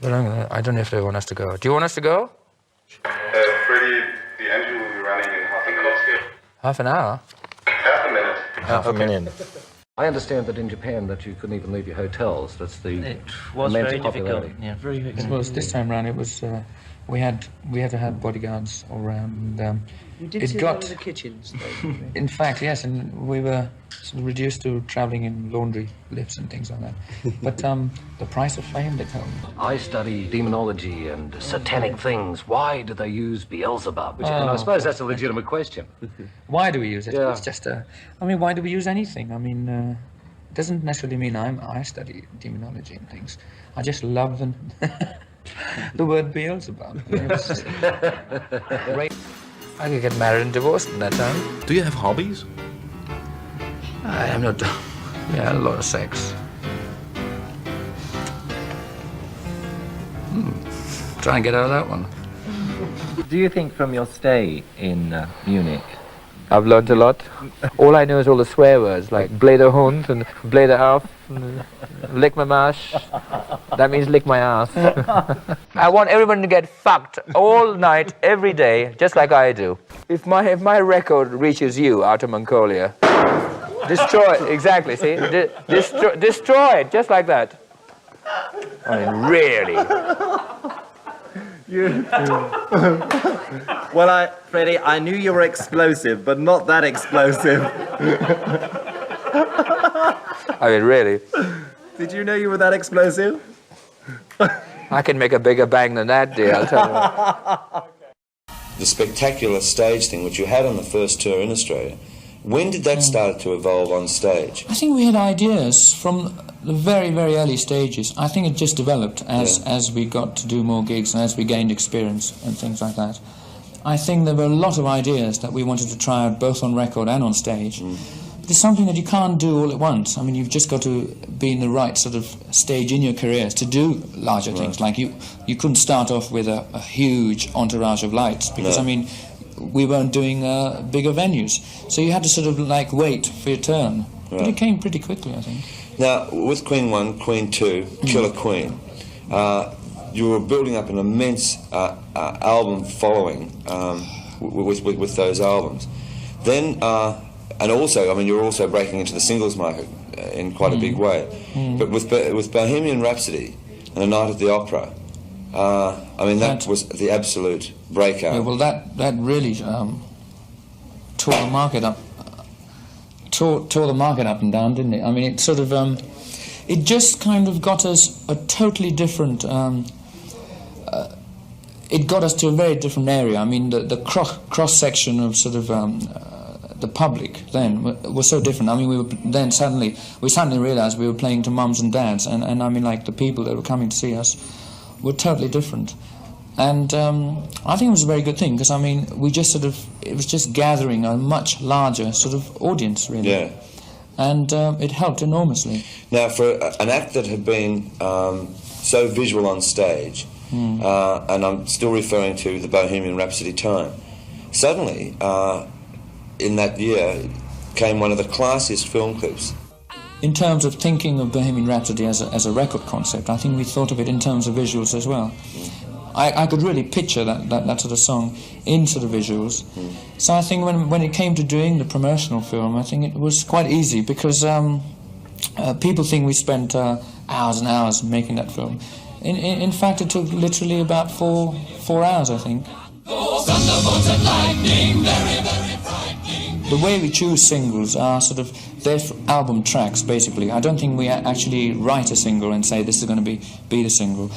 But I don't know if they want us to go. Do you want us to go? Freddie, the engine will be running in half a minute. Half an hour? Half a minute. Half a minute. I understand that in Japan that you couldn't even leave your hotels. That's the It was immense very popularity. difficult. Yeah, very It was this time round. It was we had to have bodyguards all around. And, You did it see got one of the kitchens, though. in fact, yes, and we were sort of reduced to travelling in laundry lifts and things like that. But the price of fame did come. I study demonology and satanic things. Why do they use Beelzebub? And I suppose that's a legitimate question. Why do we use it? Yeah. It's just I mean, why do we use anything? I mean, it doesn't necessarily mean I study demonology and things. I just love the word Beelzebub. It was great. I could get married and divorced in that time. Do you have hobbies? I am not. Yeah, a lot of sex. Try and get out of that one. Do you think from your stay in Munich? I've learned a lot. All I know is all the swear words like Bleder Hund and Bleder auf, and lick my mash. That means lick my ass. I want everyone to get fucked all night, every day, just like I do. If my record reaches you out of Mongolia, destroy it, exactly, see? Destroy it, just like that. I mean, really. Well, Freddie, I knew you were explosive, but not that explosive. I mean, really. Did you know you were that explosive? I can make a bigger bang than that, dear, I'll tell you. The spectacular stage thing which you had on the first tour in Australia, when did that start to evolve on stage? I think we had ideas from the very, very early stages. I think it just developed as we got to do more gigs and as we gained experience and things like that. I think there were a lot of ideas that we wanted to try out both on record and on stage. It's something that you can't do all at once. I mean, you've just got to be in the right sort of stage in your careers to do larger things. Like you couldn't start off with a huge entourage of lights because, I mean, we weren't doing bigger venues. So you had to sort of like wait for your turn. But it came pretty quickly, I think. Now, with Queen 1, Queen 2, Killer Queen, you were building up an immense album following with those albums. Then, and also, I mean, you were also breaking into the singles market in quite a big way. But with Bohemian Rhapsody and A Night at the Opera, I mean, that was the absolute breakout. Yeah, well, that really tore the market up. Tore the market up and down, didn't it? I mean, it sort of, it just kind of got us a totally different, it got us to a very different area. I mean, the cross-section of sort of the public then was so different. I mean, we suddenly realised we were playing to mums and dads, and I mean, like, the people that were coming to see us were totally different. And I think it was a very good thing, because, I mean, it was just gathering a much larger sort of audience, really. Yeah. And it helped enormously. Now, for an act that had been so visual on stage, and I'm still referring to the Bohemian Rhapsody time, suddenly, in that year, came one of the classiest film clips. In terms of thinking of Bohemian Rhapsody as a record concept, I think we thought of it in terms of visuals as well. I could really picture that sort of song in sort of visuals. So I think when it came to doing the promotional film, I think it was quite easy, because people think we spent hours and hours making that film. In fact, it took literally about four hours, I think. The way we choose singles are sort of, they're album tracks, basically. I don't think we actually write a single and say this is going to be the single.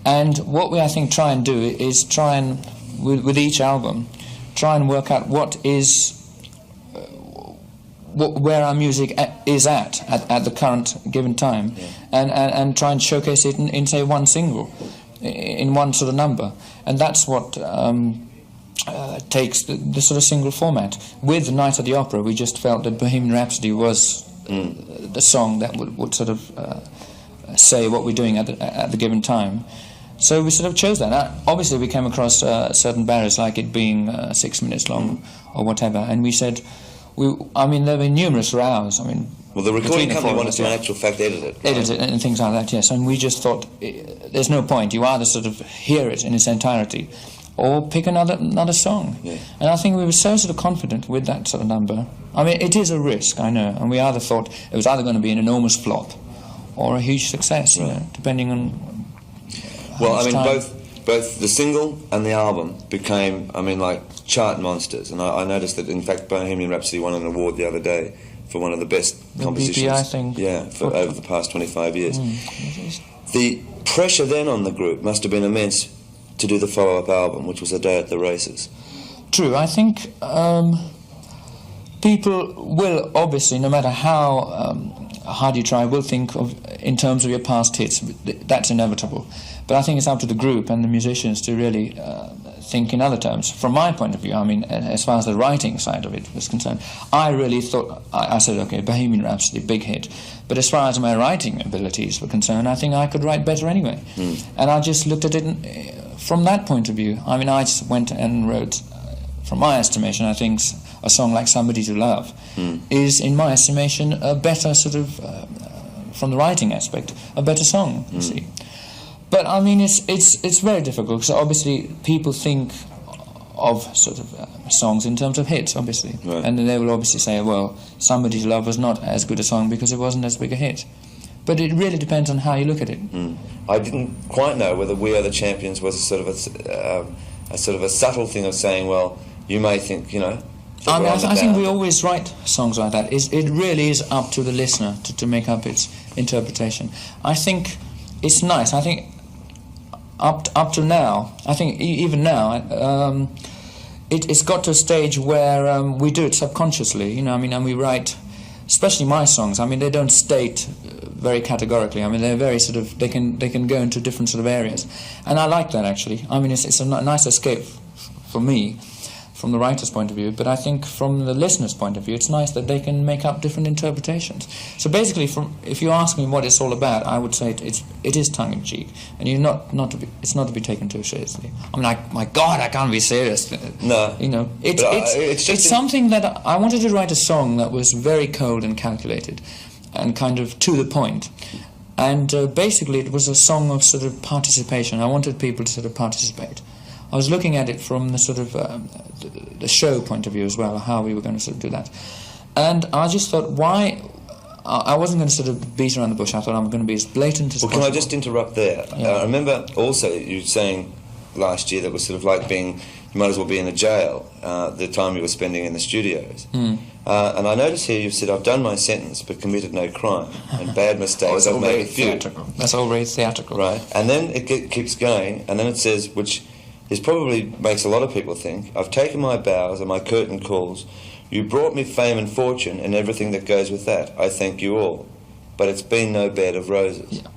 And what we, I think, try and do is try and, with each album, try and work out what is, where our music is at the current given time, and try and showcase it in say, one single, in one sort of number. And that's what takes the sort of single format. With Night at the Opera, we just felt that Bohemian Rhapsody was the song that would sort of say what we're doing at the given time. So we sort of chose that. Now, obviously, we came across certain barriers, like it being 6 minutes long or whatever, and we said, I mean, there were numerous rows. I mean, Well, the recording between the company four of wanted us, to, in yeah. actual fact, edit it. Right? Edit it and things like that, yes. And we just thought, there's no point. You either sort of hear it in its entirety, or pick another song. Yeah. And I think we were so sort of confident with that sort of number. I mean, it is a risk, I know, and we either thought it was either going to be an enormous flop or a huge success, you know, depending on. Well, I mean, time. both the single and the album became, I mean, like chart monsters. And I noticed that, in fact, Bohemian Rhapsody won an award the other day for one of the best compositions. BPI thing. Yeah, for over the past 25 years. Mm. The pressure then on the group must have been immense to do the follow-up album, which was A Day at the Races. True, I think people will obviously, no matter how hard you try, will think of in terms of your past hits. That's inevitable. But I think it's up to the group and the musicians to really think in other terms. From my point of view, I mean, as far as the writing side of it was concerned, I really thought, I said, okay, Bohemian Rhapsody, big hit. But as far as my writing abilities were concerned, I think I could write better anyway. And I just looked at it from that point of view. I mean, I just went and wrote, from my estimation, I think a song like Somebody to Love is, in my estimation, a better sort of, from the writing aspect, a better song, you see. But I mean, it's very difficult, because obviously people think of sort of songs in terms of hits, obviously. Right. And then they will obviously say, well, Somebody to Love was not as good a song because it wasn't as big a hit. But it really depends on how you look at it. I didn't quite know whether We Are the Champions was a sort of a subtle thing of saying, well, you may think, you know. I mean, I think we always write songs like that. It really is up to the listener to make up its interpretation. I think it's nice. I think up to now, I think even now, it's got to a stage where we do it subconsciously, you know. I mean, and we write, especially my songs. I mean, they don't state very categorically. I mean, they're very sort of, they can go into different sort of areas, and I like that actually. I mean, it's a nice escape for me from the writer's point of view, but I think from the listener's point of view, it's nice that they can make up different interpretations. So basically, if you ask me what it's all about, I would say it is tongue-in-cheek, and it's not to be taken too seriously. I mean, my God, I can't be serious. No. You know, it's something that I wanted to write a song that was very cold and calculated, and kind of to the point. And basically, it was a song of sort of participation. I wanted people to sort of participate. I was looking at it from the sort of the show point of view as well, how we were going to sort of do that. And I just thought, why... I wasn't going to sort of beat around the bush. I thought I'm going to be as blatant as possible. Can I just interrupt there? Yeah. I remember also you saying last year that was sort of like being... You might as well be in a jail the time you were spending in the studios. And I notice here you've said, I've done my sentence but committed no crime, and bad mistakes I've made a few. Theatrical. That's all very theatrical. Right, and then it keeps going, and then it says, which is probably makes a lot of people think, I've taken my bows and my curtain calls. You brought me fame and fortune and everything that goes with that. I thank you all. But it's been no bed of roses. Yeah.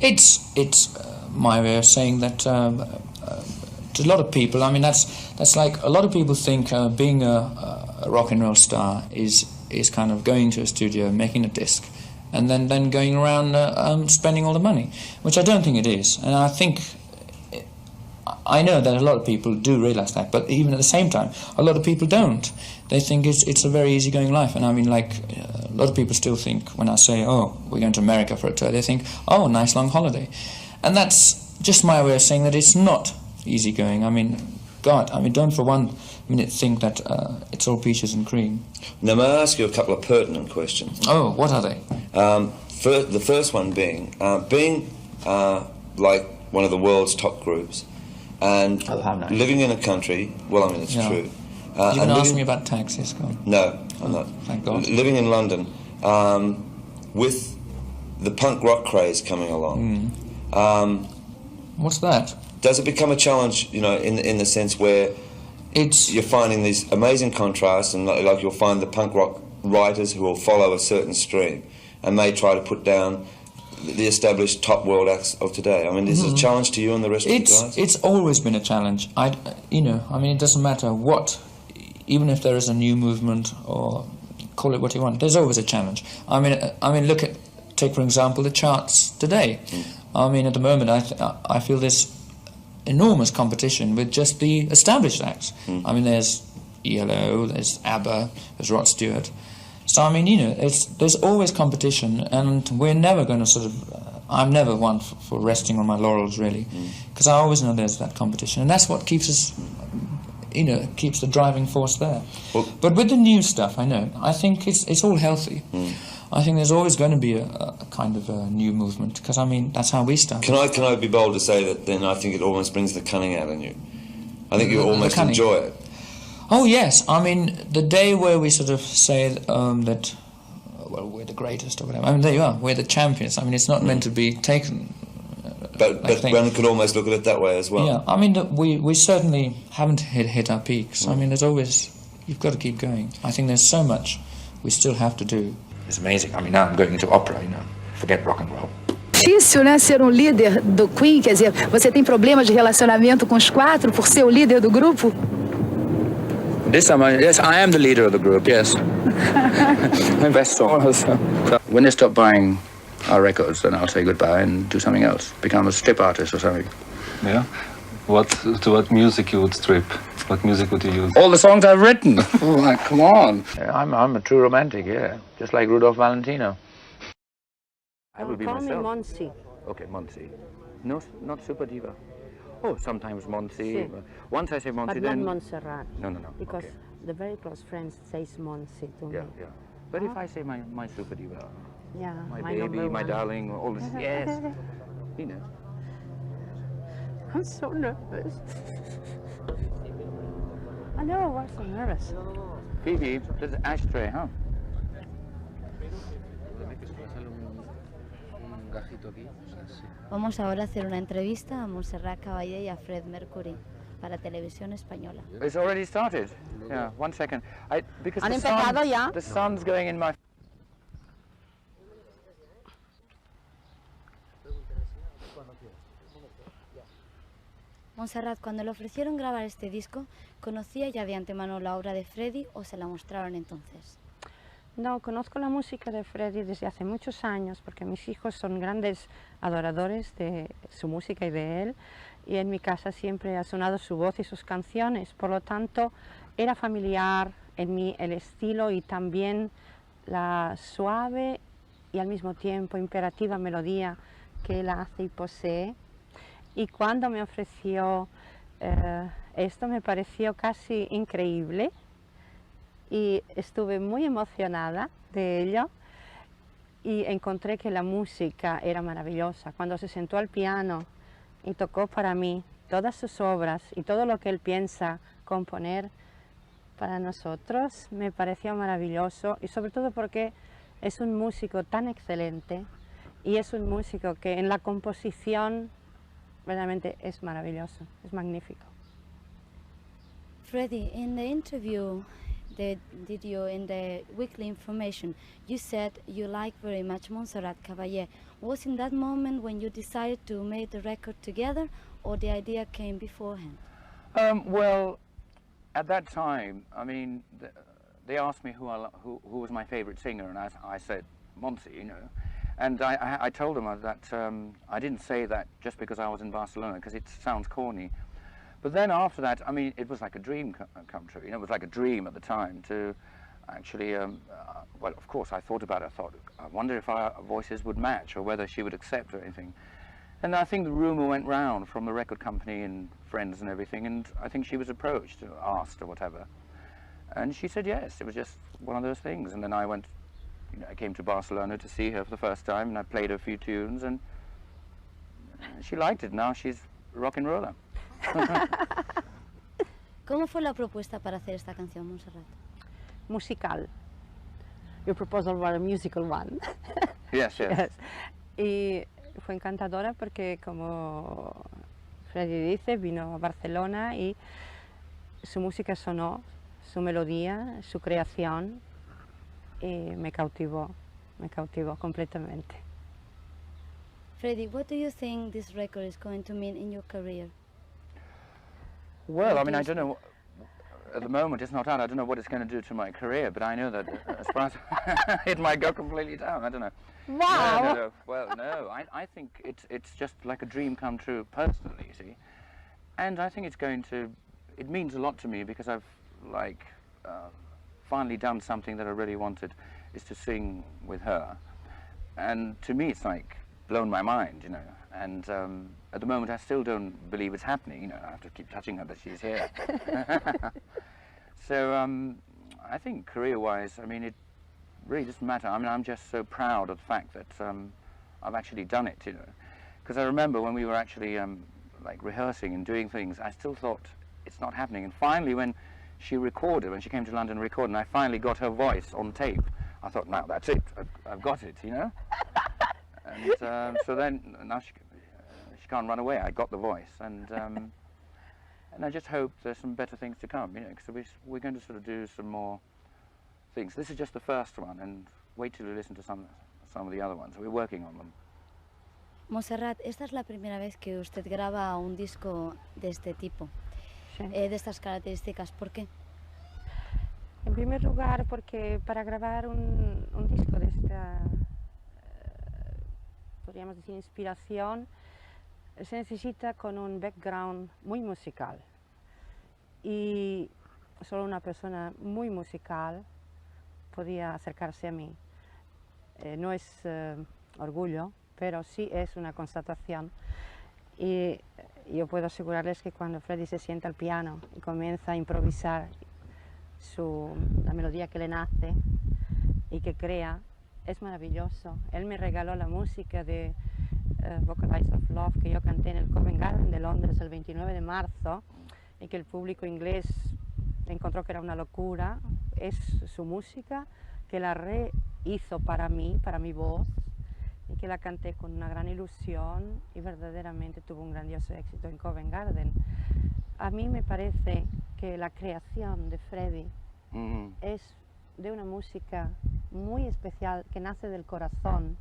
It's my way of saying that to a lot of people, I mean, that's like, a lot of people think being a rock and roll star is kind of going to a studio, making a disc, and then going around spending all the money, which I don't think it is. And I know that a lot of people do realise that, but even at the same time, a lot of people don't. They think it's a very easygoing life. And I mean, like, a lot of people still think, when I say, oh, we're going to America for a tour, they think, oh, nice long holiday. And that's just my way of saying that it's not easygoing. I mean, God, I mean, don't for one minute think that it's all peaches and cream. Now, may I ask you a couple of pertinent questions? Oh, what are they? The first one being like one of the world's top groups, and living in a country, well, I mean, it's true. You can ask me about taxes, go on. No, I'm not. Thank God. Living in London, with the punk rock craze coming along, What's that? does it become a challenge, you know, in the sense where you're finding these amazing contrasts, and like you'll find the punk rock writers who will follow a certain stream and may try to put down the established top world acts of today. I mean, is it a challenge to you and the rest of the guys? It's always been a challenge. I mean, it doesn't matter what, even if there is a new movement, or call it what you want, there's always a challenge. I mean, take for example the charts today. I mean, at the moment, I feel there's enormous competition with just the established acts. I mean, there's ELO, there's ABBA, there's Rod Stewart. So I mean, there's always competition, and we're never going to I'm never one for resting on my laurels, really, because I always know there's that competition, and that's what keeps us, keeps the driving force there. Well, but with the new stuff, I think it's all healthy. I think there's always going to be a kind of a new movement, because I mean that's how we started. Can I be bold to say that then I think it almost brings the cunning out in you? I think you almost enjoy it. Oh yes, I mean the day where we sort of say that, well, we're the greatest or whatever. I mean there you are, we're the champions. I mean it's not meant to be taken. But one could almost look at it that way as well. Yeah, I mean we certainly haven't hit our peaks. I mean there's always, you've got to keep going. I think there's so much we still have to do. It's amazing. I mean now I'm going into opera, forget rock and roll. Difícil, né, ser um líder do Queen, quer dizer, você tem problema de relacionamento com os quatro por ser o líder do grupo? This time, yes, I am the leader of the group, yes. My best song. So when they stop buying our records, then I'll say goodbye and do something else, become a strip artist or something. Yeah? To what music you would strip? What music would you use? All the songs I've written. Oh, come on. I'm a true romantic, yeah, just like Rudolph Valentino. I will be Call myself. me Monsi. Okay, Monsi. No, not Super Diva. Oh, sometimes Monsi. Sí. Once I say Monsi, But then... not Montserrat. No. Because okay. the very close friends says Monsi to me. Yeah. But if I say my Super Diva, Yeah, my number baby, my one. darling, all this, yes, I'm so nervous. I never was so nervous. Phoebe, there's an ashtray, huh? Vamos ahora a hacer una entrevista a Montserrat Caballé y a Fred Mercury para Televisión Española. It's already started. Yeah, 1 second. Because ¿Han empezado ya? The sun's going in my... Montserrat, cuando le ofrecieron grabar este disco, ¿conocía ya de antemano la obra de Freddie o se la mostraron entonces? No, conozco la música de Freddie desde hace muchos años porque mis hijos son grandes adoradores de su música y de él, y en mi casa siempre ha sonado su voz y sus canciones, por lo tanto era familiar en mí el estilo y también la suave y al mismo tiempo imperativa melodía que él hace y posee. Y cuando me ofreció esto me pareció casi increíble y estuve muy emocionada de ello y encontré que la música era maravillosa. Cuando se sentó al piano y tocó para mí todas sus obras y todo lo que él piensa componer para nosotros, me pareció maravilloso, y sobre todo porque es un músico tan excelente y es un músico que en la composición realmente es maravilloso, es magnífico. Freddie, in the interview they did you in the weekly information, you said you like very much Montserrat Caballé. Was in that moment when you decided to make the record together, or the idea came beforehand? Well, at that time, I mean, they asked me who was my favorite singer, and I said Monsi, And I told them that I didn't say that just because I was in Barcelona, because it sounds corny. But then after that, I mean, it was like a dream come true. It was like a dream at the time to actually, well, of course, I thought about it. I wonder if our voices would match or whether she would accept or anything. And I think the rumor went round from the record company and friends and everything, and I think she was approached or asked or whatever. And she said yes. It was just one of those things. And then I went... I came to Barcelona to see her for the first time, and I played her a few tunes, and she liked it. Now she's rock and roller. ¿Cómo fue la propuesta para hacer esta canción, Montserrat? Musical. Your proposal was a musical one. Yes. Y fue encantadora porque, como Freddie dice, vino a Barcelona y su música sonó, su melodía, su creación, y me cautivó completamente. Freddie, what do you think this record is going to mean in your career? Well, I mean, I don't know. At the moment, it's not out. I don't know what it's going to do to my career, but I know that as far as it might go completely down. I don't know. Wow. No. Well, no. I think it's just like a dream come true personally, you see. And I think it's going to. It means a lot to me because I've finally done something that I really wanted, is to sing with her. And to me, it's like blown my mind, you know. And at the moment, I still don't believe it's happening. You know, I have to keep touching her that she's here. So I think career-wise, I mean, it really doesn't matter. I mean, I'm just so proud of the fact that I've actually done it, you know. Because I remember when we were actually like rehearsing and doing things, I still thought it's not happening. And finally, when she recorded, when she came to London to record, and I finally got her voice on tape, I thought, now that's it. I've got it, you know. And so then now she can't run away. I got the voice, and I just hope there's some better things to come, you know, because we're going to sort of do some more things. This is just the first one, and wait till you listen to some of the other ones. We're working on them. Montserrat, esta es la primera vez que usted graba un disco de este tipo, de estas características. ¿Por qué? En primer lugar, porque para grabar un disco de esta, podríamos decir, inspiración, se necesita con un background muy musical. Y solo una persona muy musical podía acercarse a mí. No es orgullo, pero sí es una constatación. Y yo puedo asegurarles que cuando Freddie se sienta al piano y comienza a improvisar la melodía que le nace y que crea, es maravilloso. Él me regaló la música de Vocalize of Love que yo canté en el Covent Garden de Londres el 29 de marzo y que el público inglés encontró que era una locura. Es su música que la rehizo para mí, para mi voz, y que la canté con una gran ilusión y verdaderamente tuvo un grandioso éxito en Covent Garden. A mí me parece que la creación de Freddie es de una música muy especial que nace del corazón,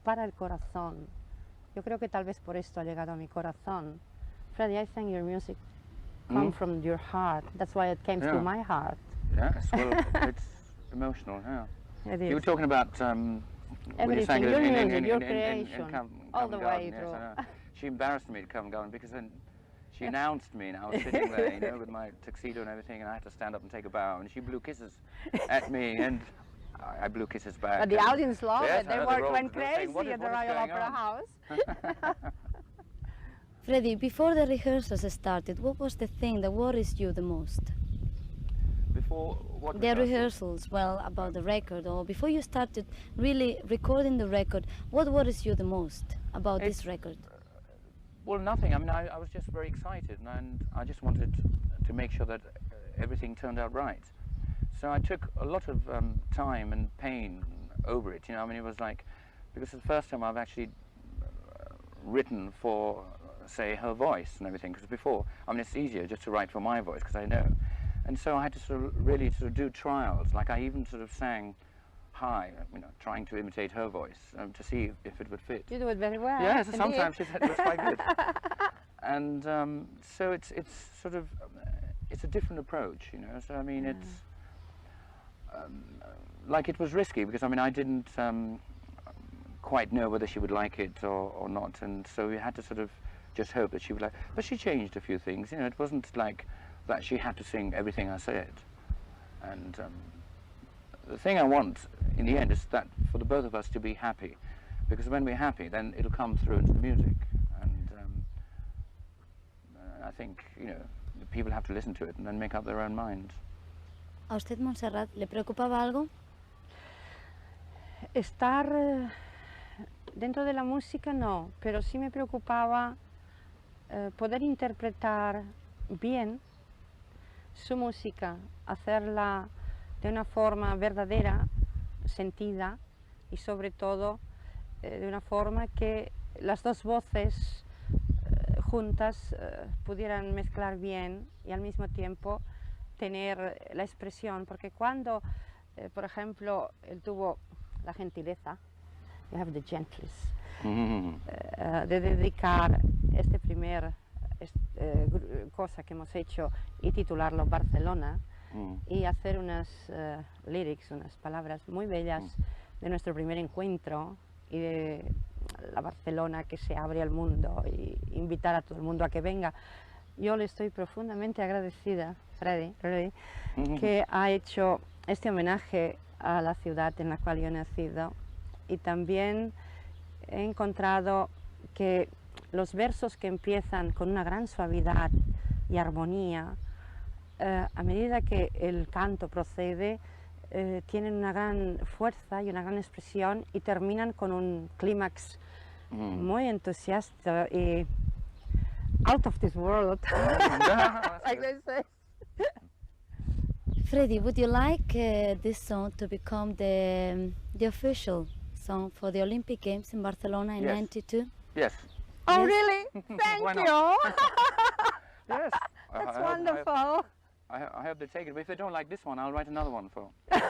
para el corazón. Yo creo que tal vez por esto ha llegado a mi corazón. Freddie, I think your music comes from your heart. That's why it came through my heart. Yes, well, it's emotional, yeah. It is. You were talking about everything, your music, your creation, all the way through. Yes, she embarrassed me to Covent Garden because then she announced me and I was sitting there, you know, with my tuxedo and everything, and I had to stand up and take a bow, and she blew kisses at me, and I blew kisses back. But the audience loved it. They went saying, crazy at the Royal Opera House. Freddie, before the rehearsals started, what was the thing that worries you the most? Before what? The rehearsals, well, about the record, or before you started really recording the record, what worries you the most about this record? Well, nothing. I mean, I was just very excited, and I just wanted to make sure that everything turned out right. So I took a lot of time and pain over it, you know. I mean, it was like, because it's the first time I've actually written for, say, her voice and everything, because before, I mean, it's easier just to write for my voice, because I know. And so I had to sort of really sort of do trials, like I even sort of sang high, you know, trying to imitate her voice to see if it would fit. You do it very well. Yes, sometimes she said it was quite good. And so it's sort of, it's a different approach, you know. So I mean, it's like it was risky because I mean I didn't quite know whether she would like it or not, and so we had to sort of just hope that she would like. But she changed a few things, you know. It wasn't like that she had to sing everything I said. And the thing I want in the end is that for the both of us to be happy, because when we're happy, then it'll come through into the music. And I think, you know, people have to listen to it and then make up their own minds. ¿A usted, Montserrat, le preocupaba algo? Estar dentro de la música no, pero sí me preocupaba poder interpretar bien su música, hacerla de una forma verdadera, sentida y sobre todo de una forma que las dos voces juntas pudieran mezclar bien y al mismo tiempo tener la expresión, porque cuando, por ejemplo, él tuvo la gentileza, you have the gentleness, de dedicar este primer cosa que hemos hecho y titularlo Barcelona, y hacer unas lyrics, unas palabras muy bellas de nuestro primer encuentro y de la Barcelona que se abre al mundo y invitar a todo el mundo a que venga. yo le estoy profundamente agradecida, Freddie, really, que ha hecho este homenaje a la ciudad en la cual yo he nacido, y también he encontrado que los versos que empiezan con una gran suavidad y armonía, a medida que el canto procede, tienen una gran fuerza y una gran expresión y terminan con un clímax muy entusiasta y out of this world, like they say. Freddie, would you like this song to become the official song for the Olympic Games in Barcelona in Yes. '92? Yes. Oh, Yes. really? Thank Why you. Yes. That's I wonderful. hope they take it. But if they don't like this one, I'll write another one for. But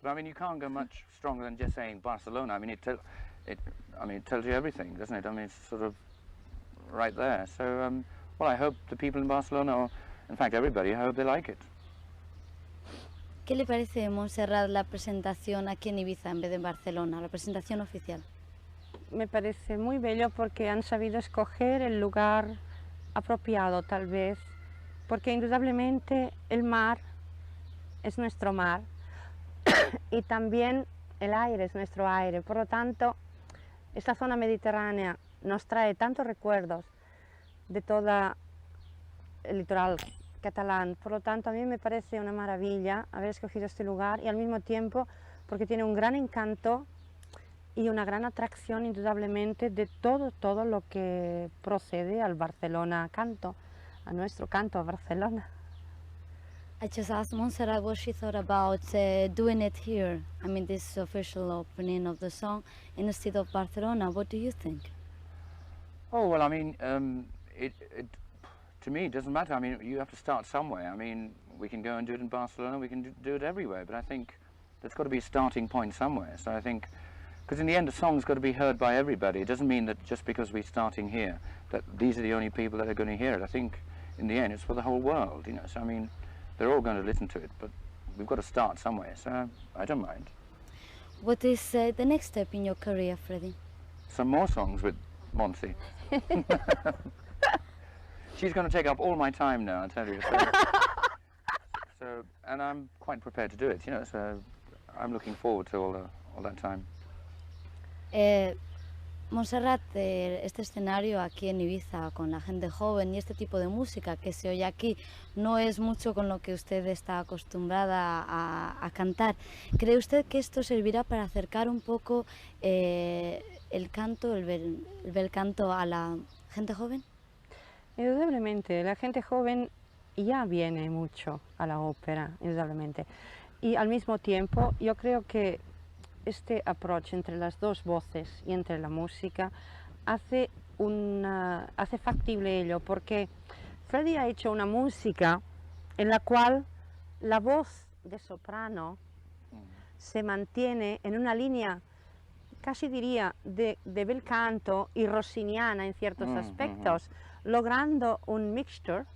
I mean, you can't go much stronger than just saying Barcelona. I mean, it tells you everything, doesn't it? I mean, it's sort of right there. So, well, I hope the people in Barcelona, or in fact everybody, I hope they like it. ¿Qué le parece, Montserrat, la presentación aquí en Ibiza en vez de en Barcelona, la presentación oficial? Me parece muy bello porque han sabido escoger el lugar apropiado, tal vez, porque indudablemente el mar es nuestro mar y también el aire es nuestro aire. Por lo tanto, esta zona mediterránea nos trae tantos recuerdos de todo el litoral catalán. Por lo tanto, a mí me parece una maravilla haber escogido este lugar, y al mismo tiempo porque tiene un gran encanto y una gran atracción indudablemente de todo lo que procede al Barcelona canto, a nuestro canto a Barcelona. I just asked Montserrat what she thought about doing it here. I mean, this official opening of the song instead of Barcelona. What do you think? Oh, well, I mean, to me, it doesn't matter. I mean, you have to start somewhere. I mean, we can go and do it in Barcelona, we can do it everywhere, but I think there's got to be a starting point somewhere. So I think, because in the end, the song's got to be heard by everybody. It doesn't mean that just because we're starting here, that these are the only people that are going to hear it. I think, in the end, it's for the whole world, you know. So, I mean, they're all going to listen to it, but we've got to start somewhere, so I don't mind. What is the next step in your career, Freddie? Some more songs with Monty. She's going to take up all my time now, I tell you. So, and I'm quite prepared to do it, you know, so I'm looking forward to all that time. Montserrat, este escenario aquí en Ibiza con la gente joven y este tipo de música que se oye aquí no es mucho con lo que usted está acostumbrada a cantar. ¿Cree usted que esto servirá para acercar un poco el canto, el bel canto a la gente joven? Indudablemente, la gente joven ya viene mucho a la ópera, indudablemente. Y al mismo tiempo, yo creo que este approach entre las dos voces y entre la música hace factible ello, porque Freddie ha hecho una música en la cual la voz de soprano se mantiene en una línea, casi diría, de bel canto y rossiniana en ciertos aspectos, logrando un mixture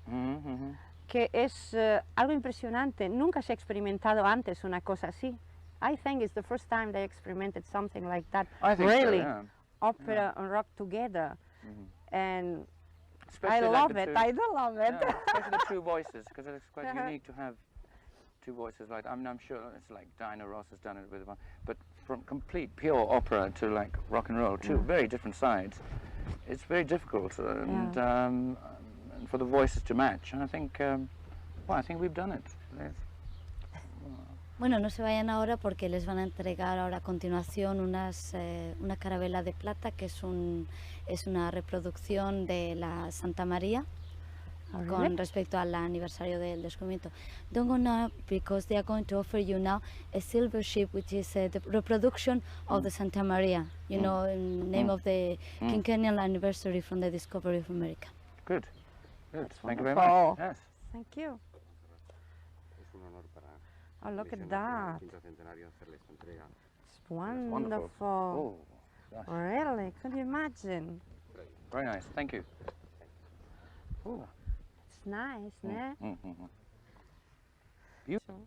que es algo impresionante. Nunca se ha experimentado antes una cosa así. I think it's the first time they experimented something like that. I think really, so, yeah. opera and rock together, and Especially I like love the it. two- I do love it. Yeah, especially the two voices, because it's quite unique to have two voices like. I mean, I'm sure it's like Dinah Ross has done it with one, but from complete pure opera to like rock and roll, two very different sides. It's very difficult, and for the voices to match. And I think, I think we've done it. Bueno, no se vayan ahora porque les van a entregar ahora a continuación una carabela de plata que es una reproducción de la Santa María con respecto al aniversario del descubrimiento. Don't go now because they are going to offer you now a silver ship which is the reproduction of the Santa Maria, you know, in the name of the quinquennial anniversary from the discovery of America. Good. Good. That's Thank you very wonderful. much. Yes. Thank you. Es un honor para Oh, look at el that. quinto centenario hacerle esta entrega. It's wonderful. Oh, gosh. Really? Could you imagine? Very nice. Thank you. Oh. It's nice, ¿no? Beautiful.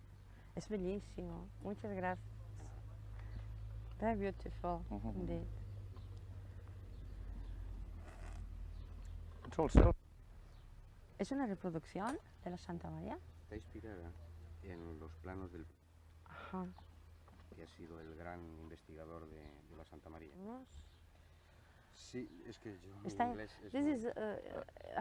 Es bellísimo. Muchas gracias. Very beautiful, indeed. It's all silver. ¿Es una reproducción de la Santa María? Está inspirada en los planos del... Ajá. que ha sido el gran investigador de la Santa María. Sí, es que yo en inglés...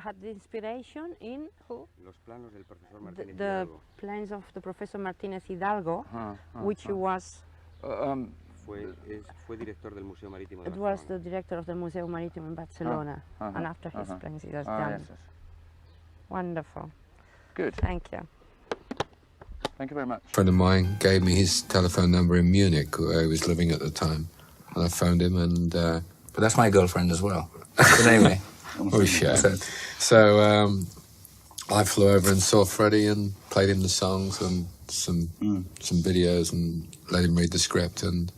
Had the inspiration in who? Los planos del profesor Martínez The Hidalgo. plans of the Professor Martínez Hidalgo, which was... Fue director del Museo Marítimo de It Barcelona. was the director of the Museo Marítimo in Barcelona, and after his plans he was done. Yes. Wonderful. Good. Thank you. Thank you very much. A friend of mine gave me his telephone number in Munich, where he was living at the time, and I phoned him, and But that's my girlfriend as well. But anyway, we share. So I flew over and saw Freddie and played him the songs and some videos and let him read the script, and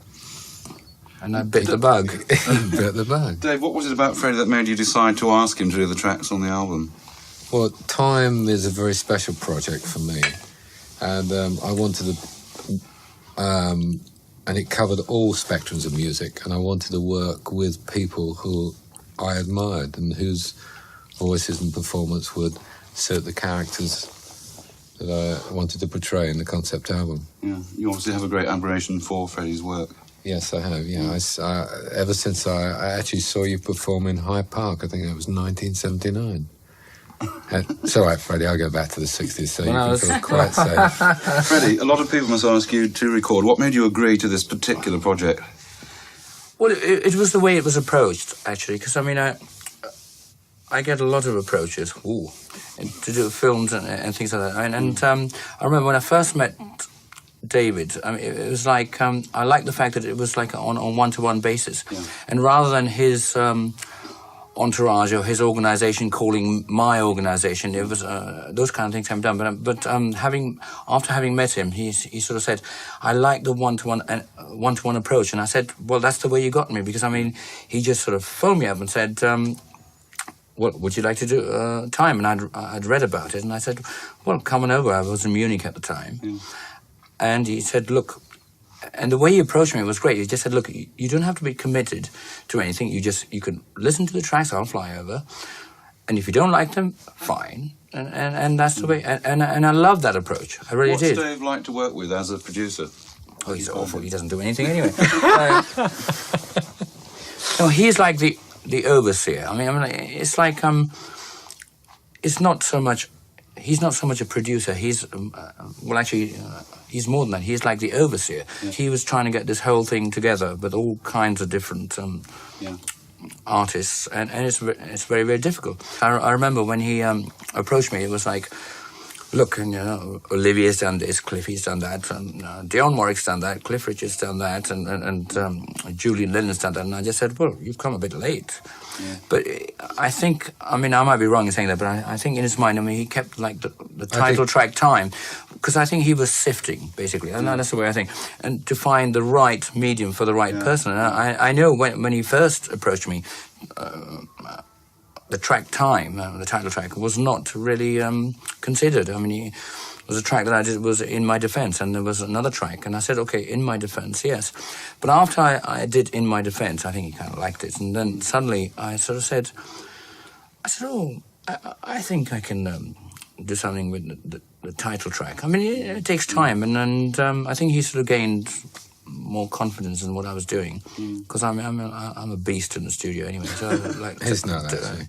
I bit the bug. Bit the bug. Dave, what was it about Freddie that made you decide to ask him to do the tracks on the album? Well, Time is a very special project for me, and I wanted to, and it covered all spectrums of music, and I wanted to work with people who I admired and whose voices and performance would suit the characters that I wanted to portray in the concept album. Yeah, you obviously have a great admiration for Freddie's work. Yes, I have. Yeah, ever since I actually saw you perform in Hyde Park, I think that was 1979. It's all right, Freddie, I'll go back to the 60s, so you can feel quite safe. Freddie, a lot of people must ask you to record. What made you agree to this particular project? Well, it was the way it was approached, actually, because, I mean, I get a lot of approaches to do films and things like that. And I remember when I first met David, I mean, it was like, I liked the fact that it was like on one-to-one basis. Yeah. And rather than his entourage or his organisation calling my organisation, it was those kind of things haven't done. But after having met him, he sort of said, I like the one-to-one approach. And I said, well, that's the way you got me, because, I mean, he just sort of phoned me up and said, what would you like to do? Time. And I'd read about it, and I said, well, come on over. I was in Munich at the time. Yeah. And he said, look, and the way he approached me was great. He just said, look, you don't have to be committed to anything. You can listen to the tracks, I'll fly over. And if you don't like them, fine. And that's the way. And I love that approach. I really did. What's Dave like to work with as a producer? Oh, he's awful. He doesn't do anything anyway. No, he's like the overseer. I mean, it's like, it's not so much, he's not so much a producer. He's, he's more than that. He's like the overseer. Yeah. He was trying to get this whole thing together with all kinds of different artists, and it's very, very difficult. I remember when he approached me, it was like, look, and, Olivier's done this, Cliffy's done that, and Dionne Warwick's done that, Cliff Richard's done that, and Julian Lennon's done that, and I just said, well, you've come a bit late. Yeah. But I think, I mean, I might be wrong in saying that, but I think in his mind, I mean, he kept, like, the title track Time, because I think he was sifting, basically, and that's the way I think, and to find the right medium for the right person. And I know when he first approached me, the track Time, the title track, was not really considered. I mean, it was a track that I did was In My Defense, and there was another track, and I said, okay, In My Defense, yes. But after I did In My Defense, I think he kind of liked it, and then suddenly I sort of said, oh, I think I can do something with the title track. I mean, it takes time, and I think he sort of gained more confidence in what I was doing, because I'm a beast in the studio anyway. So like, it's not actually.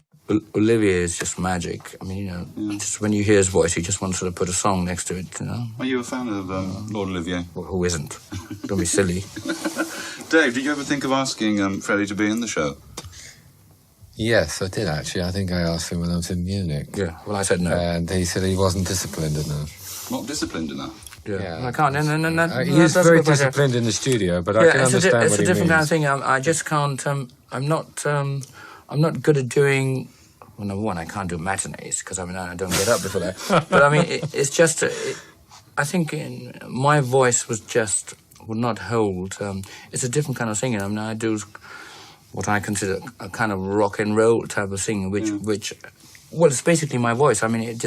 Olivier is just magic. I mean, just when you hear his voice, you just want to sort of put a song next to it, Are you a fan of Lord Olivier? Well, who isn't? Don't be silly. Dave, did you ever think of asking Freddie to be in the show? Yes, I did actually. I think I asked him when I was in Munich. Yeah, well, I said no. And he said he wasn't disciplined enough. Not disciplined enough? Yeah. I can't. He's very disciplined in the studio, but I can understand what he means. It's a different kind of thing. I just can't. I'm not good at doing. Well, number one, I can't do matinees because I don't get up before that. But I mean, it's just. I think my voice would not hold. It's a different kind of singing. I mean, I do what I consider a kind of rock and roll type of singing, which, well, it's basically my voice. I mean,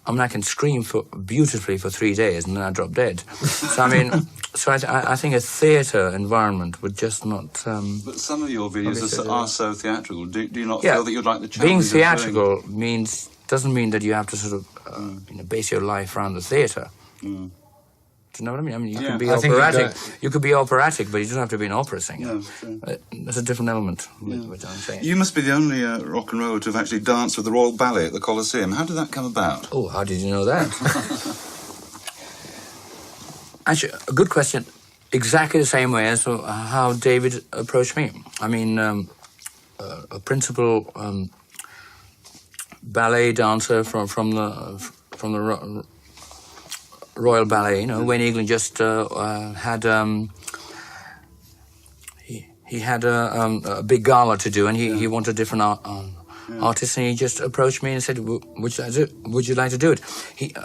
I can scream beautifully for 3 days and then I drop dead. So, I mean, I think a theatre environment would just not... but some of your videos are so theatrical. Do you not feel that you'd like the challenge? Being theatrical means doesn't mean that you have to sort of base your life around the theatre. Mm. Do you know what I mean? I mean, you can be I think operatic. You could be operatic, but you don't have to be an opera singer. No, true. There's a different element, which I'm saying. You must be the only rock and roller to have actually danced with the Royal Ballet at the Colosseum. How did that come about? Oh, how did you know that? Actually, a good question. Exactly the same way as how David approached me. I mean, a principal ballet dancer from the Royal Ballet. You know, Wayne England just had he had a big gala to do, and he wanted different artists, and he just approached me and said, "Would you like to do it?"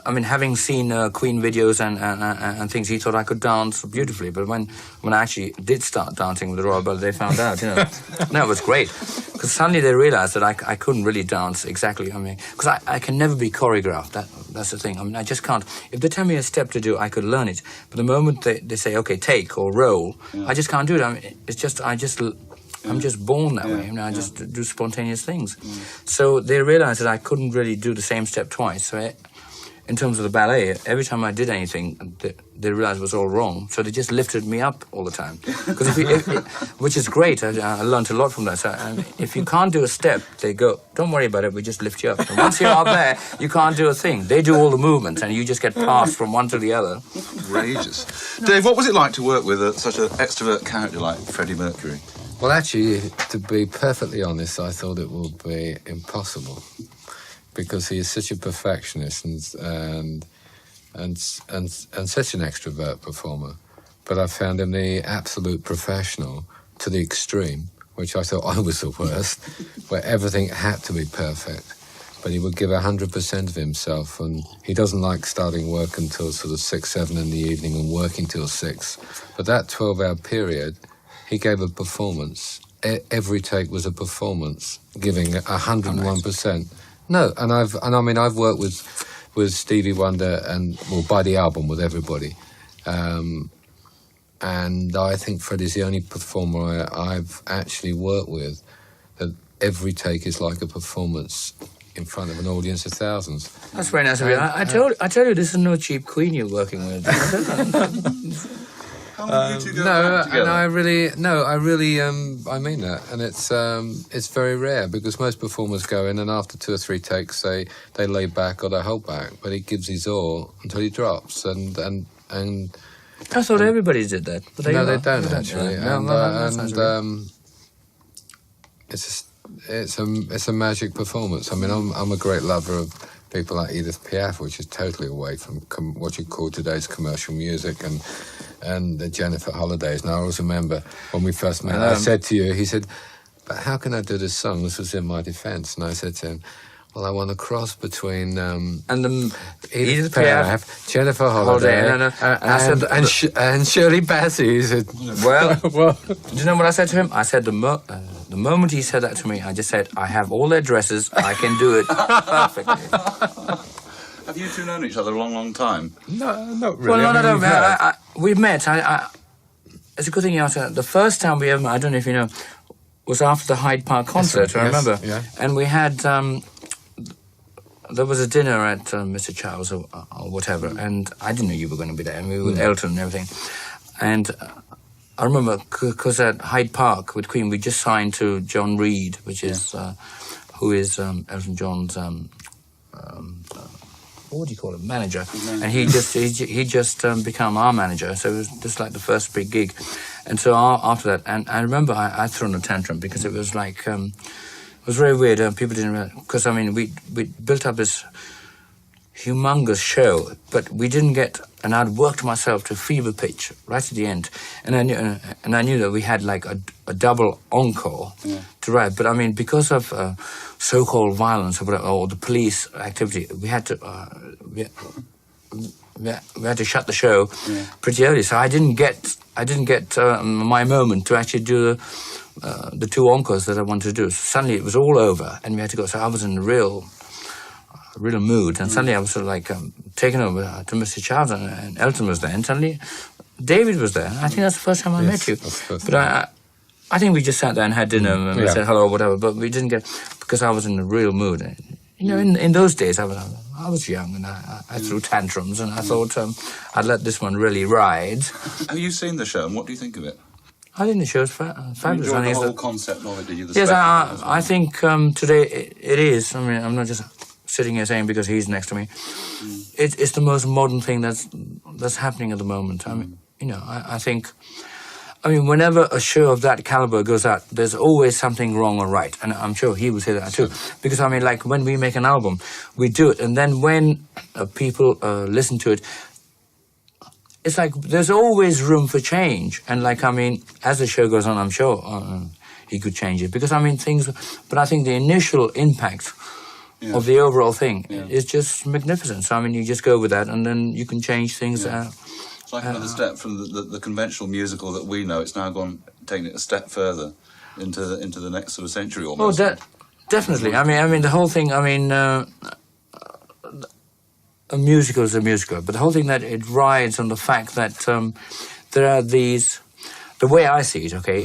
I mean, having seen Queen videos and things, he thought I could dance beautifully. But when I actually did start dancing with the Royal Ballet, they found out. You know, no, it was great because suddenly they realised that I couldn't really dance exactly. I mean, because I can never be choreographed. That's the thing. I mean, I just can't. If they tell me a step to do, I could learn it. But the moment they say, "Okay, take or roll," I just can't do it. I mean, it's just I'm just born that way. I mean, I just do spontaneous things. So they realized that I couldn't really do the same step twice. So in terms of the ballet, every time I did anything, they realized it was all wrong. So they just lifted me up all the time. Which is great. I learned a lot from that. So if you can't do a step, they go, "Don't worry about it, we just lift you up." And once you're up there, you can't do a thing. They do all the movements, and you just get passed from one to the other. Outrageous. Dave, what was it like to work with such an extrovert character like Freddie Mercury? Well, actually, to be perfectly honest, I thought it would be impossible because he is such a perfectionist and such an extrovert performer. But I found him the absolute professional to the extreme, which I thought I was the worst, where everything had to be perfect. But he would give 100% of himself, and he doesn't like starting work until sort of 6, 7 in the evening and working till 6. But that 12-hour period, he gave a performance. Every take was a performance, giving 101%. No, and I've worked with Stevie Wonder and by the album with everybody, and I think Freddie's the only performer I've actually worked with that every take is like a performance in front of an audience of thousands. That's very nice of you. I tell you, this is no cheap queen you're working with. How long did you two go back together? And I mean that, and it's very rare because most performers go in and after 2 or 3 takes they lay back or they hold back, but he gives his all until he drops, and I thought everybody did that. But they don't actually, it's a magic performance. I mean, I'm a great lover of people like Edith Piaf, which is totally away from what you call today's commercial music, and Jennifer Hollidays. And I always remember when we first met, I said to you, he said, "But how can I do this song?" This was in my defence. And I said to him, "Well, I want a cross between Edith Piaf, Jennifer Holliday, and Shirley Bassey." He said, well, do you know what I said to him? I said, the moment he said that to me, I just said, "I have all their dresses, I can do it perfectly." Have you two known each other a long, long time? No, not really. Well, no. We met. It's a good thing you asked that. The first time we ever met, I don't know if you know, was after the Hyde Park concert, I remember. Yeah. And we had, there was a dinner at Mr. Charles or whatever, and I didn't know you were going to be there, and we were with Elton and everything. And I remember, because at Hyde Park with Queen, we just signed to John Reid, which is, who is Elton John's, what do you call it, manager, and he just become our manager, so it was just like the first big gig. And so after that, and I remember I'd thrown a tantrum because it was like, it was very weird. People didn't realize, because I mean we built up this humongous show, but we didn't get, and I'd worked myself to fever pitch right at the end, and I knew that we had like a double encore to write, but I mean because of so-called violence or the police activity, we had to shut the show pretty early. So I didn't get my moment to actually do the 2 encores that I wanted to do. So suddenly it was all over, and we had to go. So I was in a real mood, and suddenly I was sort of like taken over to Mr. Charles, and Elton was there, and suddenly David was there. I think that's the first time I met you. But I think we just sat there and had dinner and we said hello or whatever, but we didn't get, because I was in a real mood. You know, in those days, I was young and I threw tantrums, and I thought I'd let this one really ride. Have you seen the show, and what do you think of it? I think the show's fabulous. You enjoyed the whole concept of it, did you? Yes, I think today it is. I mean, I'm not just sitting here saying because he's next to me. It's the most modern thing that's happening at the moment. I mean, you know, I think. I mean, whenever a show of that caliber goes out, there's always something wrong or right. And I'm sure he would say that too. Because, I mean, like, when we make an album, we do it. And then when people listen to it, it's like there's always room for change. And, like, I mean, as the show goes on, I'm sure he could change it. Because, I mean, things... But I think the initial impact of the overall thing is just magnificent. So, I mean, you just go with that, and then you can change things It's like another step from the conventional musical that we know. It's now taking it a step further into the next sort of century almost. Oh, definitely. I mean, the whole thing. I mean, a musical is a musical, but the whole thing that it rides on the fact that there are these. The way I see it, okay,